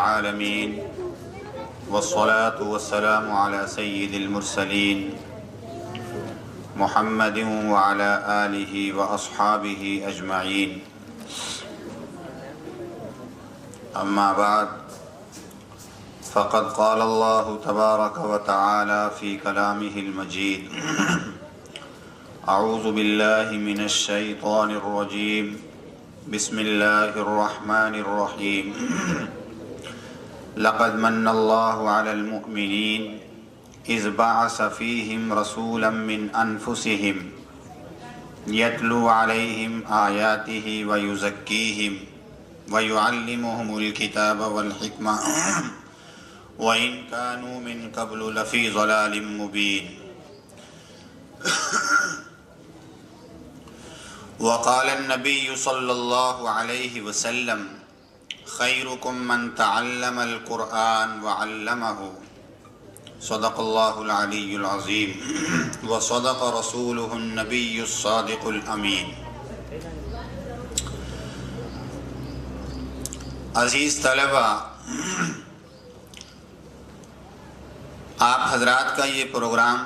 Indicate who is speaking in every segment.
Speaker 1: العالمين والصلاة والسلام على سيد المرسلين محمد وعلى آله وأصحابه أجمعين أما بعد فقد قال الله تبارك وتعالى في كلامه المجيد أعوذ بالله من الشيطان الرجيم بسم الله الرحمن الرحيم لقد من الله على المؤمنين إذ بعث فيهم رسولا من أنفسهم يتلو عليهم آياته ويزكيهم ويعلمهم الكتاب والحكمة وإن كانوا من قبل لفي ضلال مبين وقال النبي صلى الله عليه وسلم خيركم من تعلم القرآن وعلمه صدق الله العلي العظيم وصدق رسوله النبي الصادق الأمين. عزیز طلبہ، آپ حضرات کا یہ پروگرام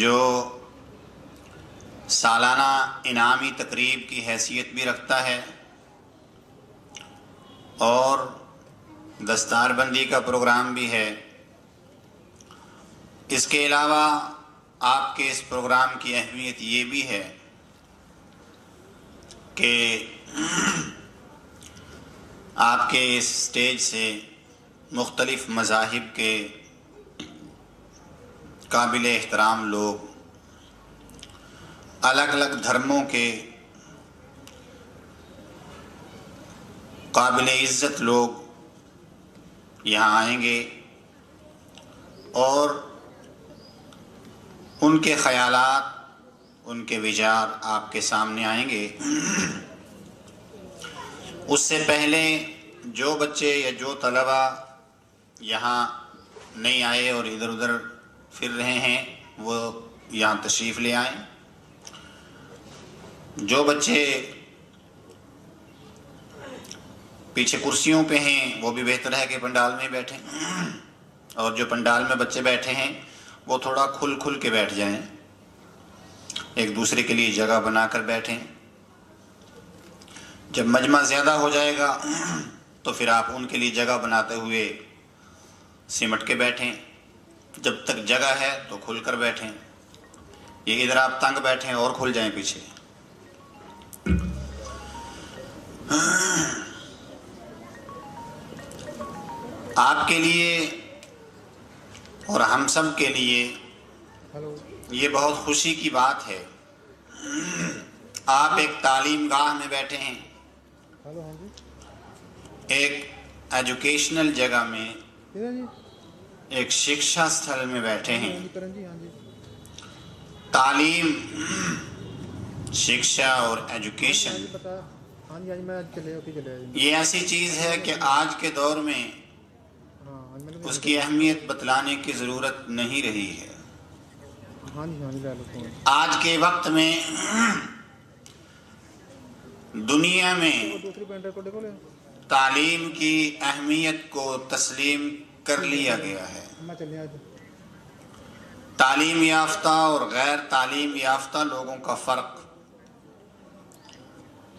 Speaker 1: جو سالانہ انعامی تقریب کی حیثیت بھی رکھتا ہے اور دستار بندی کا پروگرام بھی ہے، اس کے علاوہ آپ کے اس پروگرام کی اہمیت یہ بھی ہے کہ آپ کے اس سٹیج سے مختلف مذاہب کے قابل احترام لوگ، الگ الگ دھرموں کے قابل عزت لوگ یہاں آئیں گے اور ان کے خیالات، ان کے وچار آپ کے سامنے آئیں گے۔ اس سے پہلے جو بچے یا جو طلبہ یہاں نہیں آئے اور ادھر ادھر پھر رہے ہیں وہ یہاں تشریف لے آئیں۔ جو بچے پیچھے کرسیوں پہ ہیں وہ بھی بہتر ہے کہ پنڈال میں بیٹھیں، اور جو پنڈال میں بچے بیٹھے ہیں وہ تھوڑا کھل کے بیٹھ جائیں، ایک دوسرے کے لیے جگہ بنا کر بیٹھیں۔ جب مجمع زیادہ ہو جائے گا تو پھر آپ ان کے لیے جگہ بناتے ہوئے سمٹ کے بیٹھیں، جب تک جگہ ہے تو کھل کر بیٹھیں۔ یہ ادھر آپ تنگ بیٹھیں اور کھل جائیں پیچھے۔ آپ کے لیے اور ہم سب کے لیے یہ بہت خوشی کی بات ہے، آپ ایک تعلیم گاہ میں بیٹھے ہیں، ایک ایجوکیشنل جگہ میں، ایک شکشا استھل میں بیٹھے ہیں۔ تعلیم، شکشا اور ایجوکیشن یہ ایسی چیز ہے کہ آج کے دور میں اس کی اہمیت بتلانے کی ضرورت نہیں رہی ہے۔ آج کے وقت میں دنیا میں تعلیم کی اہمیت کو تسلیم کر لیا گیا ہے۔ تعلیم یافتہ اور غیر تعلیم یافتہ لوگوں کا فرق،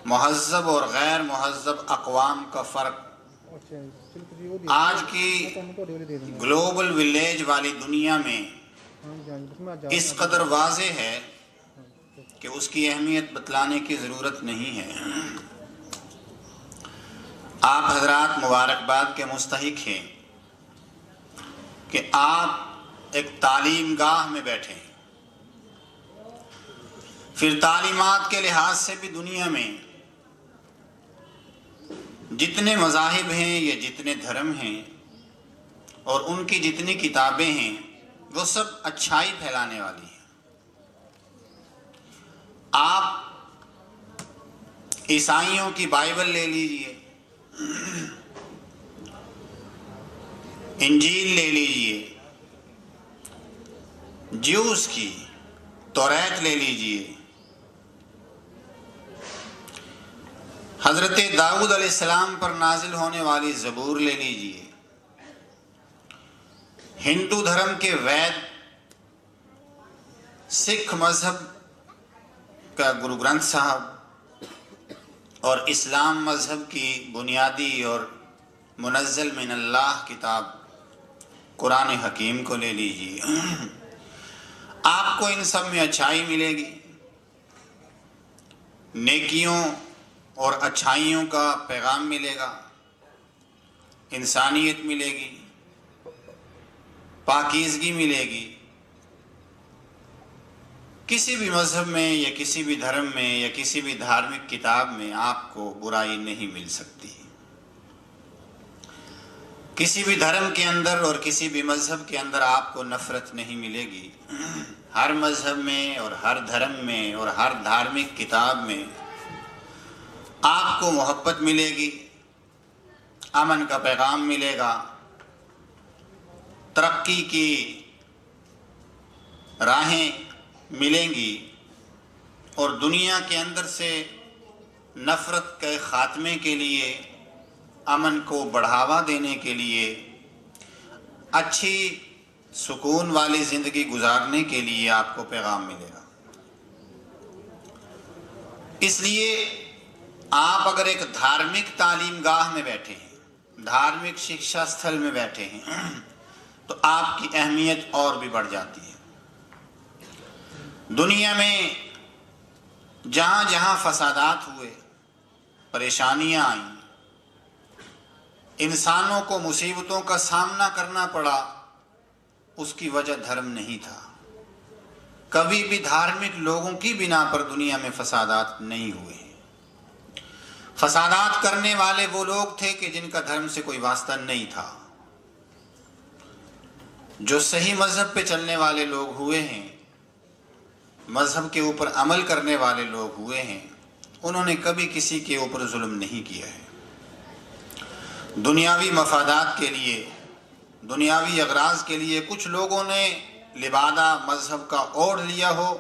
Speaker 1: مہذب اور غیر مہذب اقوام کا فرق آج کی گلوبل ولیج والی دنیا میں اس قدر واضح ہے کہ اس کی اہمیت بتلانے کی ضرورت نہیں ہے۔ آپ حضرات مبارکباد کے مستحق ہیں کہ آپ ایک تعلیم گاہ میں بیٹھے ہیں۔ پھر تعلیمات کے لحاظ سے بھی دنیا میں جتنے مذاہب ہیں یا جتنے دھرم ہیں اور ان کی جتنی کتابیں ہیں وہ سب اچھائی پھیلانے والی ہیں۔ آپ عیسائیوں کی بائبل لے لیجئے، انجیل لے لیجئے، جیوس کی توریت لے لیجئے، حضرت داؤد علیہ السلام پر نازل ہونے والی زبور لے لیجئے، ہندو دھرم کے وید، سکھ مذہب کا گرو گرنتھ صاحب اور اسلام مذہب کی بنیادی اور منزل من اللہ کتاب قرآن حکیم کو لے لیجئے، آپ کو ان سب میں اچھائی ملے گی، نیکیوں اور اچھائیوں کا پیغام ملے گا، انسانیت ملے گی، پاکیزگی ملے گی۔ کسی بھی مذہب میں یا کسی بھی دھرم میں یا کسی بھی دھارمک کتاب میں آپ کو برائی نہیں مل سکتی۔ کسی بھی دھرم کے اندر اور کسی بھی مذہب کے اندر آپ کو نفرت نہیں ملے گی۔ ہر مذہب میں اور ہر دھرم میں اور ہر دھارمک کتاب میں آپ کو محبت ملے گی، امن کا پیغام ملے گا، ترقی کی راہیں ملیں گی، اور دنیا کے اندر سے نفرت کے خاتمے کے لیے، امن کو بڑھاوا دینے کے لیے، اچھی سکون والی زندگی گزارنے کے لیے آپ کو پیغام ملے گا۔ اس لیے آپ اگر ایک دھارمک تعلیم گاہ میں بیٹھے ہیں، دھارمک شکشا استھل میں بیٹھے ہیں، تو آپ کی اہمیت اور بھی بڑھ جاتی ہے۔ دنیا میں جہاں جہاں فسادات ہوئے، پریشانیاں آئیں، انسانوں کو مصیبتوں کا سامنا کرنا پڑا، اس کی وجہ دھرم نہیں تھا۔ کبھی بھی دھارمک لوگوں کی بنا پر دنیا میں فسادات نہیں ہوئے ہیں۔ فسادات کرنے والے وہ لوگ تھے کہ جن کا دھرم سے کوئی واسطہ نہیں تھا۔ جو صحیح مذہب پہ چلنے والے لوگ ہوئے ہیں، مذہب کے اوپر عمل کرنے والے لوگ ہوئے ہیں، انہوں نے کبھی کسی کے اوپر ظلم نہیں کیا ہے۔ دنیاوی مفادات کے لیے، دنیاوی اغراض کے لیے کچھ لوگوں نے لبادہ مذہب کا اوڑھ لیا ہو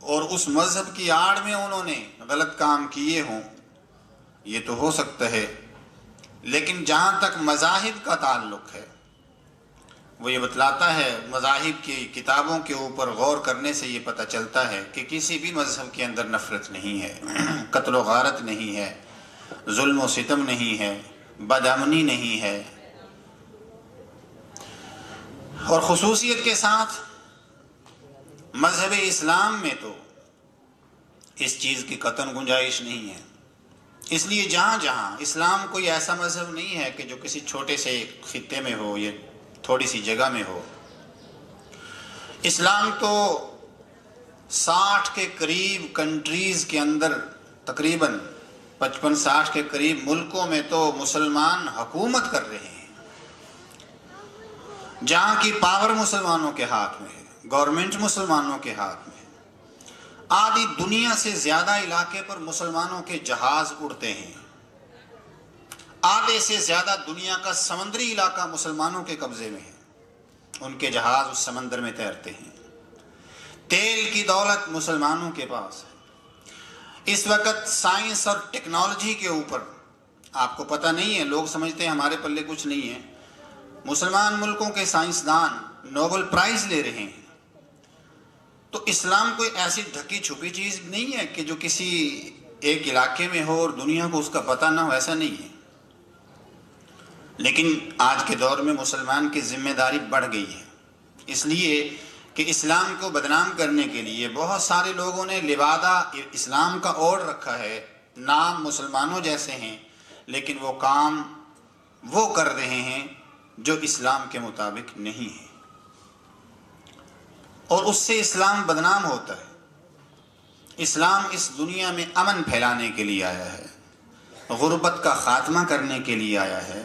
Speaker 1: اور اس مذہب کی آڑ میں انہوں نے غلط کام کیے ہوں، یہ تو ہو سکتا ہے، لیکن جہاں تک مذاہب کا تعلق ہے، وہ یہ بتلاتا ہے، مذاہب کی کتابوں کے اوپر غور کرنے سے یہ پتہ چلتا ہے کہ کسی بھی مذہب کے اندر نفرت نہیں ہے، قتل و غارت نہیں ہے، ظلم و ستم نہیں ہے، بدامنی نہیں ہے، اور خصوصیت کے ساتھ مذہب اسلام میں تو اس چیز کی قطعاً گنجائش نہیں ہے۔ اس لیے جہاں جہاں اسلام کوئی ایسا مذہب نہیں ہے کہ جو کسی چھوٹے سے خطے میں ہو یا تھوڑی سی جگہ میں ہو۔ اسلام تو 60 کے قریب کنٹریز کے اندر، تقریباً 55-60 کے قریب ملکوں میں تو مسلمان حکومت کر رہے ہیں، جہاں کی پاور مسلمانوں کے ہاتھ میں ہے، گورنمنٹ مسلمانوں کے ہاتھ میں ہے۔ آدھی دنیا سے زیادہ علاقے پر مسلمانوں کے جہاز اڑتے ہیں، آدھے سے زیادہ دنیا کا سمندری علاقہ مسلمانوں کے قبضے میں ہے، ان کے جہاز اس سمندر میں تیرتے ہیں۔ تیل کی دولت مسلمانوں کے پاس ہے۔ اس وقت سائنس اور ٹیکنالوجی کے اوپر آپ کو پتہ نہیں ہے، لوگ سمجھتے ہیں ہمارے پلے کچھ نہیں ہے، مسلمان ملکوں کے سائنسدان نوبل پرائز لے رہے ہیں۔ تو اسلام کوئی ایسی ڈھکی چھپی چیز نہیں ہے کہ جو کسی ایک علاقے میں ہو اور دنیا کو اس کا پتہ نہ ہو، ایسا نہیں ہے۔ لیکن آج کے دور میں مسلمان کی ذمہ داری بڑھ گئی ہے، اس لیے کہ اسلام کو بدنام کرنے کے لیے بہت سارے لوگوں نے لبادہ اسلام کا اوڑھ رکھا ہے، نام مسلمانوں جیسے ہیں، لیکن وہ کام وہ کر رہے ہیں جو اسلام کے مطابق نہیں ہے، اور اس سے اسلام بدنام ہوتا ہے۔ اسلام اس دنیا میں امن پھیلانے کے لیے آیا ہے، غربت کا خاتمہ کرنے کے لیے آیا ہے،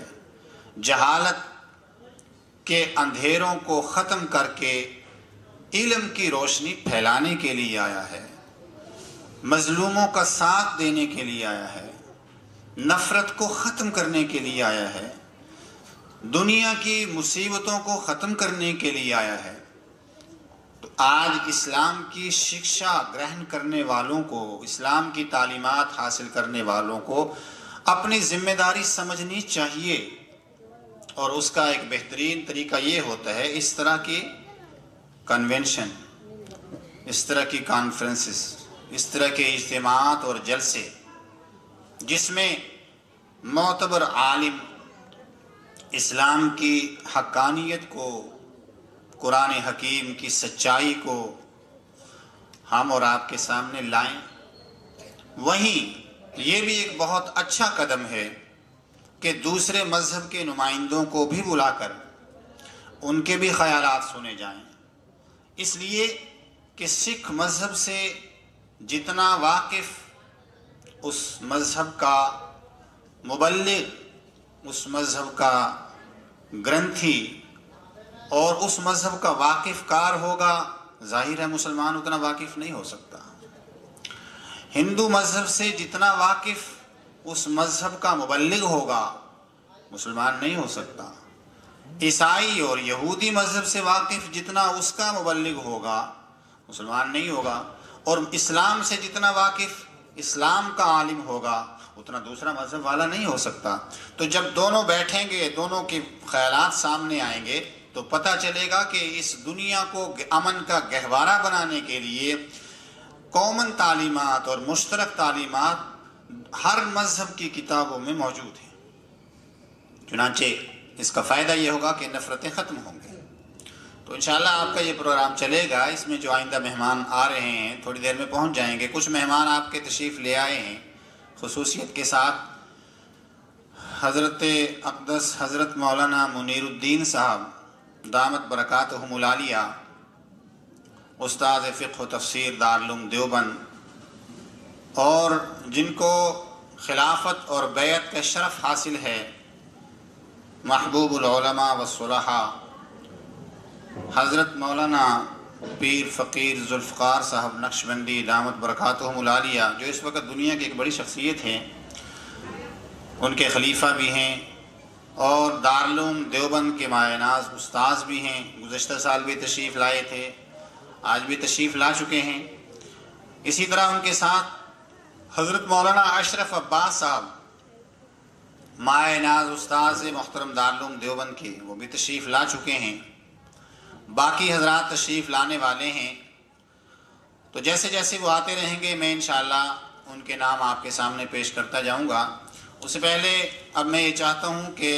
Speaker 1: جہالت کے اندھیروں کو ختم کر کے علم کی روشنی پھیلانے کے لیے آیا ہے، مظلوموں کا ساتھ دینے کے لیے آیا ہے، نفرت کو ختم کرنے کے لیے آیا ہے، دنیا کی مصیبتوں کو ختم کرنے کے لیے آیا ہے۔ تو آج اسلام کی شکشا گرہن کرنے والوں کو، اسلام کی تعلیمات حاصل کرنے والوں کو اپنی ذمہ داری سمجھنی چاہیے، اور اس کا ایک بہترین طریقہ یہ ہوتا ہے اس طرح کی کنونشن، اس طرح کی کانفرنسز، اس طرح کے اجتماعات اور جلسے، جس میں معتبر عالم اسلام کی حقانیت کو، قرآن حکیم کی سچائی کو ہم اور آپ کے سامنے لائیں۔ وہیں یہ بھی ایک بہت اچھا قدم ہے کہ دوسرے مذہب کے نمائندوں کو بھی بلا کر ان کے بھی خیالات سنے جائیں، اس لیے کہ سکھ مذہب سے جتنا واقف اس مذہب کا مبلغ، اس مذہب کا گرنتھی اور اس مذہب کا واقف کار ہوگا، ظاہر ہے مسلمان اتنا واقف نہیں ہو سکتا۔ ہندو مذہب سے جتنا واقف اس مذہب کا مبلغ ہوگا، مسلمان نہیں ہو سکتا۔ عیسائی اور یہودی مذہب سے واقف جتنا اس کا مبلغ ہوگا، مسلمان نہیں ہوگا۔ اور اسلام سے جتنا واقف اسلام کا عالم ہوگا، اتنا دوسرا مذہب والا نہیں ہو سکتا۔ تو جب دونوں بیٹھیں گے، دونوں کے خیالات سامنے آئیں گے، تو پتہ چلے گا کہ اس دنیا کو امن کا گہوارہ بنانے کے لیے کامن تعلیمات اور مشترک تعلیمات ہر مذہب کی کتابوں میں موجود ہیں۔ چنانچہ اس کا فائدہ یہ ہوگا کہ نفرتیں ختم ہوں گی۔ تو انشاءاللہ آپ کا یہ پروگرام چلے گا، اس میں جو آئندہ مہمان آ رہے ہیں تھوڑی دیر میں پہنچ جائیں گے۔ کچھ مہمان آپ کے تشریف لے آئے ہیں خصوصیت کے ساتھ، حضرت اقدس حضرت مولانا منیر الدین صاحب دامت برکاتہم العالیہ، استاد فقہ و تفسیر دارالعلوم دیوبند، اور جن کو خلافت اور بیعت کا شرف حاصل ہے، محبوب العلماء والصلحاء حضرت مولانا پیر فقیر ذوالفقار صاحب نقشبندی دامت برکاتہم العالیہ، جو اس وقت دنیا کی ایک بڑی شخصیت ہیں، ان کے خلیفہ بھی ہیں اور دارالعلوم دیوبند کے مایہ ناز استاذ بھی ہیں۔ گزشتہ سال بھی تشریف لائے تھے، آج بھی تشریف لا چکے ہیں۔ اسی طرح ان کے ساتھ حضرت مولانا اشرف عباس صاحب، مایہ ناز استاذ محترم دارالعلوم دیوبند کے، وہ بھی تشریف لا چکے ہیں۔ باقی حضرات تشریف لانے والے ہیں، تو جیسے جیسے وہ آتے رہیں گے میں انشاءاللہ ان کے نام آپ کے سامنے پیش کرتا جاؤں گا۔ اس سے پہلے اب میں یہ چاہتا ہوں کہ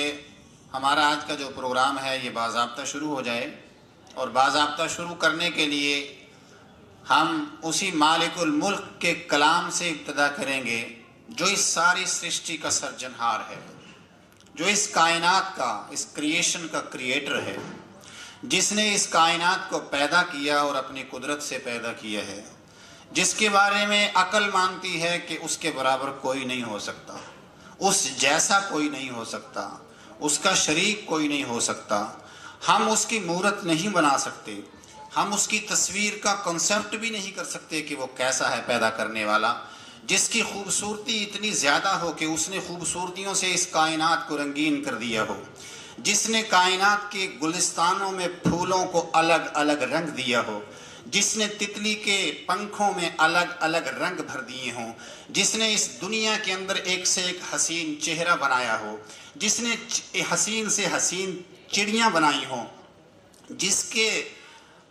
Speaker 1: ہمارا آج کا جو پروگرام ہے یہ باضابطہ شروع ہو جائے، اور باضابطہ شروع کرنے کے لیے ہم اسی مالک الملک کے کلام سے ابتدا کریں گے جو اس ساری سرشٹی کا سرجنہار ہے، جو اس کائنات کا، اس کریشن کا کریٹر ہے، جس نے اس کائنات کو پیدا کیا اور اپنی قدرت سے پیدا کیا ہے، جس کے بارے میں عقل مانتی ہے کہ اس کے برابر کوئی نہیں ہو سکتا، اس جیسا کوئی نہیں ہو سکتا، اس کا شریک کوئی نہیں ہو سکتا۔ ہم اس کی مورت نہیں بنا سکتے، ہم اس کی تصویر کا کنسیپٹ بھی نہیں کر سکتے کہ وہ کیسا ہے پیدا کرنے والا، جس کی خوبصورتی اتنی زیادہ ہو کہ اس نے خوبصورتیوں سے اس کائنات کو رنگین کر دیا ہو، جس نے کائنات کے گلستانوں میں پھولوں کو الگ الگ رنگ دیا ہو، جس نے تتلی کے پنکھوں میں الگ الگ رنگ بھر دیے ہوں، جس نے اس دنیا کے اندر ایک سے ایک حسین چہرہ بنایا ہو، جس نے حسین سے حسین چڑیاں بنائی ہوں، جس کے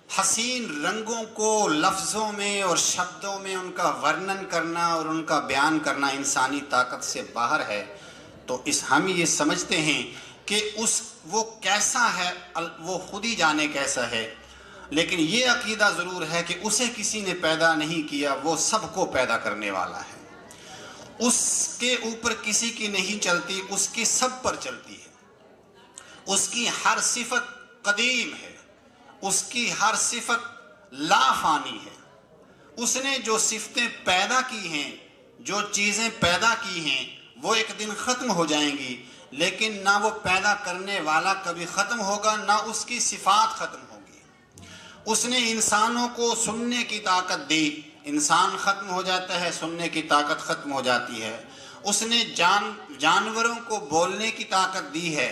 Speaker 1: حسین رنگوں کو لفظوں میں اور شبدوں میں ان کا ورنن کرنا اور ان کا بیان کرنا انسانی طاقت سے باہر ہے، تو ہم یہ سمجھتے ہیں کہ وہ کیسا ہے، وہ خود ہی جانے کیسا ہے، لیکن یہ عقیدہ ضرور ہے کہ اسے کسی نے پیدا نہیں کیا، وہ سب کو پیدا کرنے والا ہے، اس کے اوپر کسی کی نہیں چلتی، اس کی سب پر چلتی ہے، اس کی ہر صفت قدیم ہے، اس کی ہر صفت لا فانی ہے، اس نے جو صفتیں پیدا کی ہیں، جو چیزیں پیدا کی ہیں، وہ ایک دن ختم ہو جائیں گی، لیکن نہ وہ پیدا کرنے والا کبھی ختم ہوگا، نہ اس کی صفات ختم ہوگی۔ اس نے انسانوں کو سننے کی طاقت دی، انسان ختم ہو جاتا ہے، سننے کی طاقت ختم ہو جاتی ہے۔ اس نے جانوروں کو بولنے کی طاقت دی ہے،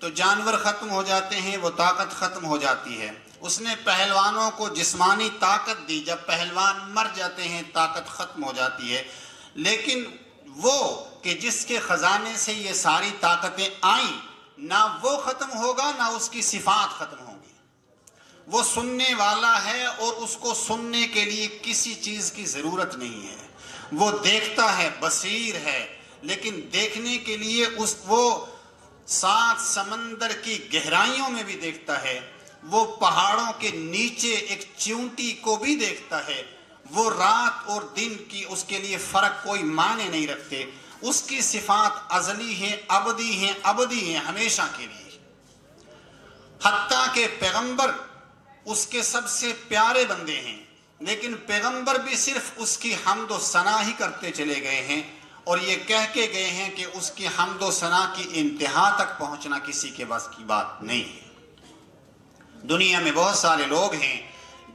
Speaker 1: تو جانور ختم ہو جاتے ہیں، وہ طاقت ختم ہو جاتی ہے۔ اس نے پہلوانوں کو جسمانی طاقت دی، جب پہلوان مر جاتے ہیں طاقت ختم ہو جاتی ہے۔ لیکن وہ کہ جس کے خزانے سے یہ ساری طاقتیں آئیں، نہ وہ ختم ہوگا نہ اس کی صفات ختم ہوں گی۔ وہ سننے والا ہے اور اس کو سننے کے لیے کسی چیز کی ضرورت نہیں ہے۔ وہ دیکھتا ہے، بصیر ہے، لیکن دیکھنے کے لیے وہ 7 سمندر کی گہرائیوں میں بھی دیکھتا ہے، وہ پہاڑوں کے نیچے ایک چیونٹی کو بھی دیکھتا ہے۔ وہ رات اور دن کی اس کے لیے فرق کوئی معنی نہیں رکھتے۔ اس کی صفات ازلی ہیں، ابدی ہیں، ابدی ہیں، ہمیشہ کے لیے۔ حتیٰ کہ پیغمبر اس کے سب سے پیارے بندے ہیں، لیکن پیغمبر بھی صرف اس کی حمد و ثنا ہی کرتے چلے گئے ہیں، اور یہ کہہ کے گئے ہیں کہ اس کی حمد و ثنا کی انتہا تک پہنچنا کسی کے بس کی بات نہیں ہے۔ دنیا میں بہت سارے لوگ ہیں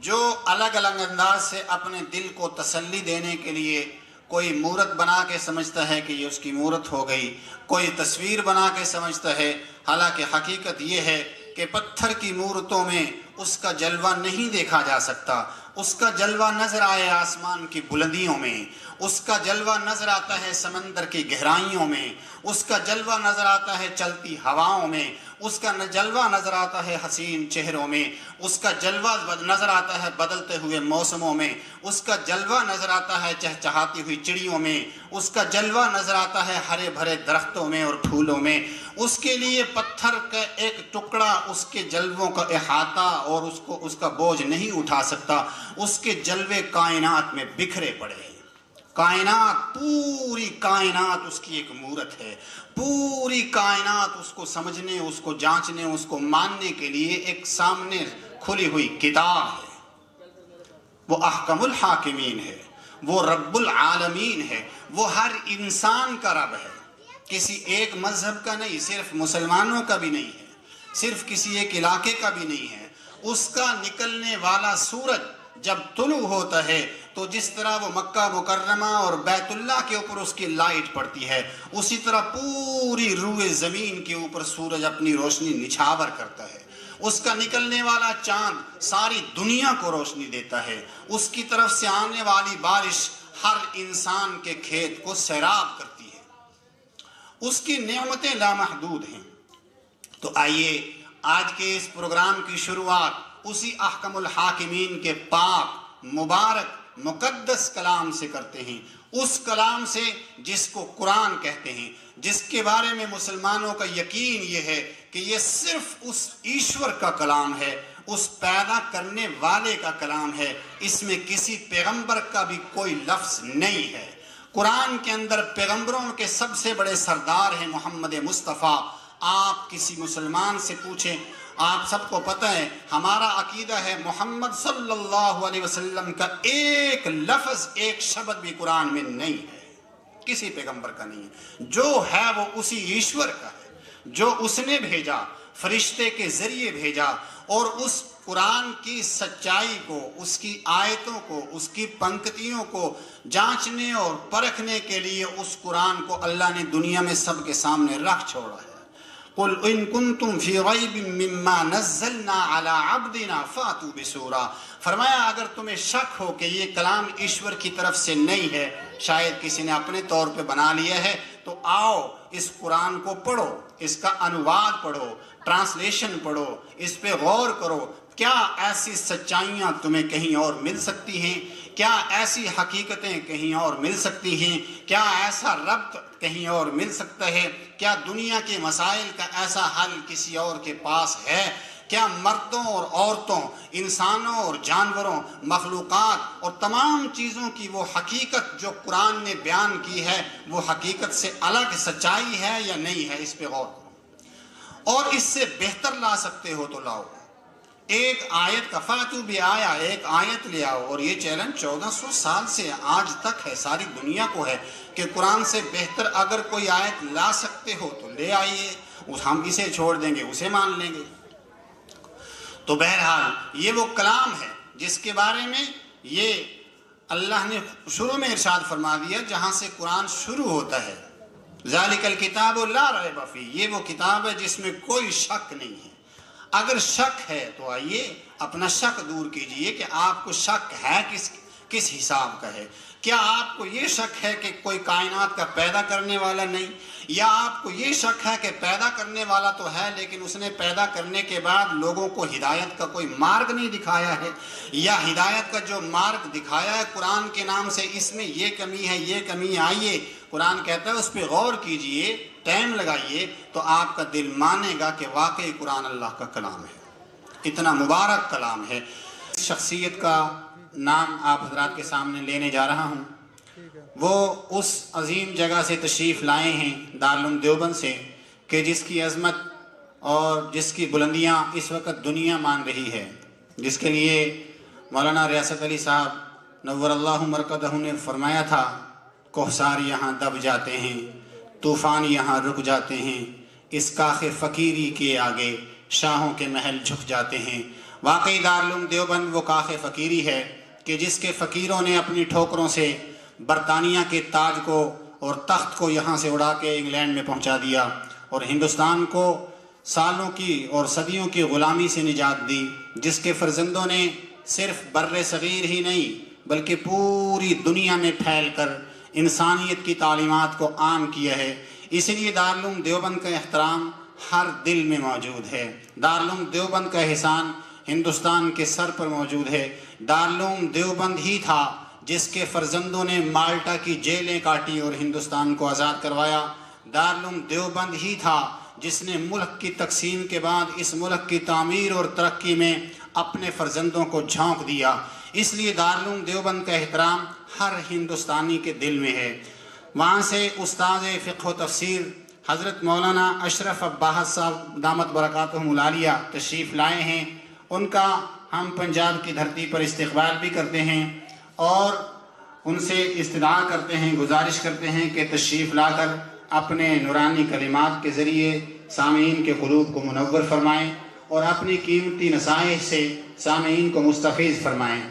Speaker 1: جو الگ الگ انداز سے اپنے دل کو تسلی دینے کے لیے کوئی مورت بنا کے سمجھتا ہے کہ یہ اس کی مورت ہو گئی، کوئی تصویر بنا کے سمجھتا ہے، حالانکہ حقیقت یہ ہے کہ پتھر کی مورتوں میں اس کا جلوہ نہیں دیکھا جا سکتا۔ اس کا جلوہ نظر آئے آسمان کی بلندیوں میں، اس کا جلوہ نظر آتا ہے سمندر کی گہرائیوں میں، اس کا جلوہ نظر آتا ہے چلتی ہواؤں میں، اس کا جلوہ نظر آتا ہے حسین چہروں میں، اس کا جلوہ نظر آتا ہے بدلتے ہوئے موسموں میں، اس کا جلوہ نظر آتا ہے چہچہاتی ہوئی چڑیوں میں، اس کا جلوہ نظر آتا ہے ہرے بھرے درختوں میں اور پھولوں میں۔ اس کے لیے پتھر کا ایک ٹکڑا اس کے جلووں کا احاطہ اور اس کا بوجھ نہیں اٹھا سکتا۔ اس کے جلوے کائنات میں بکھرے پڑے ہیں۔ کائنات، پوری کائنات اس کی ایک مورت ہے۔ پوری کائنات اس کو سمجھنے، اس کو جانچنے، اس کو ماننے کے لیے ایک سامنے کھلی ہوئی کتاب ہے۔ وہ احکم الحاکمین ہے، وہ رب العالمین ہے، وہ ہر انسان کا رب ہے، کسی ایک مذہب کا نہیں، صرف مسلمانوں کا بھی نہیں ہے، صرف کسی ایک علاقے کا بھی نہیں ہے۔ اس کا نکلنے والا سورج جب طلوع ہوتا ہے تو جس طرح وہ مکہ مکرمہ اور بیت اللہ کے اوپر اس کی لائٹ پڑتی ہے، اسی طرح پوری روئے زمین کے اوپر سورج اپنی روشنی نچھاور کرتا ہے۔ اس کا نکلنے والا چاند ساری دنیا کو روشنی دیتا ہے۔ اس کی طرف سے آنے والی بارش ہر انسان کے کھیت کو سیراب کرتی ہے۔ اس کی نعمتیں لامحدود ہیں۔ تو آئیے آج کے اس پروگرام کی شروعات اسی احکم الحاکمین کے پاک، مبارک، مقدس کلام سے کرتے ہیں، اس کلام سے جس کو قرآن کہتے ہیں، جس کے بارے میں مسلمانوں کا یقین یہ ہے کہ یہ صرف اس ایشور کا کلام ہے، اس پیدا کرنے والے کا کلام ہے، اس میں کسی پیغمبر کا بھی کوئی لفظ نہیں ہے۔ قرآن کے اندر پیغمبروں کے سب سے بڑے سردار ہیں محمد مصطفیٰ۔ آپ کسی مسلمان سے پوچھیں، آپ سب کو پتہ ہے ہمارا عقیدہ ہے محمد صلی اللہ علیہ وسلم کا ایک لفظ، ایک شبد بھی قرآن میں نہیں ہے، کسی پیغمبر کا نہیں ہے۔ جو ہے وہ اسی ایشور کا ہے، جو اس نے بھیجا، فرشتے کے ذریعے بھیجا، اور اس قرآن کی سچائی کو، اس کی آیتوں کو، اس کی پنکتیوں کو جانچنے اور پرکھنے کے لیے اس قرآن کو اللہ نے دنیا میں سب کے سامنے رکھ چھوڑا ہے۔ قُلْ إِن كُنْتُمْ فِي رَيْبٍ مِّمَّا نَزَّلْنَا عَلَىٰ عَبْدِنَا فَأْتُوا بِسُورَةٍ۔ فرمایا اگر تمہیں شک ہو کہ یہ کلام ایشور کی طرف سے نہیں ہے، شاید کسی نے اپنے طور پہ بنا لیا ہے، تو آؤ اس قرآن کو پڑھو، اس کا انواد پڑھو، ٹرانسلیشن پڑھو، اس پہ غور کرو۔ کیا ایسی سچائیاں تمہیں کہیں اور مل سکتی ہیں؟ کیا ایسی حقیقتیں کہیں اور مل سکتی ہیں؟ کیا ایسا ربط کہیں اور مل سکتا ہے؟ کیا دنیا کے مسائل کا ایسا حل کسی اور کے پاس ہے؟ کیا مردوں اور عورتوں، انسانوں اور جانوروں، مخلوقات اور تمام چیزوں کی وہ حقیقت جو قرآن نے بیان کی ہے، وہ حقیقت سے الگ سچائی ہے یا نہیں ہے؟ اس پہ غور کرو، اور اس سے بہتر لا سکتے ہو تو لاؤ۔ ایک آیت کا فاتو بھی آیا، ایک آیت لے آؤ، اور یہ چیلنج 1400 سال سے آج تک ہے، ساری دنیا کو ہے کہ قرآن سے بہتر اگر کوئی آیت لا سکتے ہو تو لے آئیے، ہم اسے چھوڑ دیں گے، اسے مان لیں گے۔ تو بہرحال یہ وہ کلام ہے جس کے بارے میں یہ اللہ نے شروع میں ارشاد فرما دیا، جہاں سے قرآن شروع ہوتا ہے ذالک الکتاب لا ریب فیہ، یہ وہ کتاب ہے جس میں کوئی شک نہیں ہے۔ اگر شک ہے تو آئیے اپنا شک دور کیجئے کہ آپ کو شک ہے کس حساب کا ہے۔ کیا آپ کو یہ شک ہے کہ کوئی کائنات کا پیدا کرنے والا نہیں، یا آپ کو یہ شک ہے کہ پیدا کرنے والا تو ہے لیکن اس نے پیدا کرنے کے بعد لوگوں کو ہدایت کا کوئی مارگ نہیں دکھایا ہے، یا ہدایت کا جو مارگ دکھایا ہے قرآن کے نام سے اس میں یہ کمی ہے یہ کمی ہے، آئیے قرآن کہتا ہے اس پہ غور کیجئے، ٹائم لگائیے تو آپ کا دل مانے گا کہ واقعی قرآن اللہ کا کلام ہے، اتنا مبارک کلام ہے۔ شخصیت کا نام آپ حضرات کے سامنے لینے جا رہا ہوں، وہ اس عظیم جگہ سے تشریف لائے ہیں دارالعلوم دیوبند سے کہ جس کی عظمت اور جس کی بلندیاں اس وقت دنیا مان رہی ہے، جس کے لیے مولانا ریاست علی صاحب نور اللہ مرکزہ نے فرمایا تھا کوہسار یہاں دب جاتے ہیں، طوفان یہاں رک جاتے ہیں، اس کاخ فقیری کے آگے شاہوں کے محل جھک جاتے ہیں۔ واقعی دارالعلوم دیوبند وہ کاخ فقیری ہے کہ جس کے فقیروں نے اپنی ٹھوکروں سے برطانیہ کے تاج کو اور تخت کو یہاں سے اڑا کے انگلینڈ میں پہنچا دیا اور ہندوستان کو سالوں کی اور صدیوں کی غلامی سے نجات دی، جس کے فرزندوں نے صرف بر صغیر ہی نہیں بلکہ پوری دنیا میں پھیل کر انسانیت کی تعلیمات کو عام کیا ہے۔ اس لیے دارالعلوم دیوبند کا احترام ہر دل میں موجود ہے۔ دارالعلوم دیوبند کا احسان ہندوستان کے سر پر موجود ہے۔ دارالعلوم دیوبند ہی تھا جس کے فرزندوں نے مالٹا کی جیلیں کاٹی اور ہندوستان کو آزاد کروایا۔ دارالعلوم دیوبند ہی تھا جس نے ملک کی تقسیم کے بعد اس ملک کی تعمیر اور ترقی میں اپنے فرزندوں کو جھونک دیا۔ اس لیے دارالعلوم دیوبند کا احترام ہر ہندوستانی کے دل میں ہے۔ وہاں سے استاد فقہ و تفسیر حضرت مولانا اشرف عباس صاحب دامت برکاتہم العالیہ تشریف لائے ہیں، ان کا ہم پنجاب کی دھرتی پر استقبال بھی کرتے ہیں اور ان سے استدعا کرتے ہیں، گزارش کرتے ہیں کہ تشریف لا کر اپنے نورانی کلمات کے ذریعے سامعین کے قلوب کو منور فرمائیں اور اپنی قیمتی نصائح سے سامعین کو مستفیض فرمائیں۔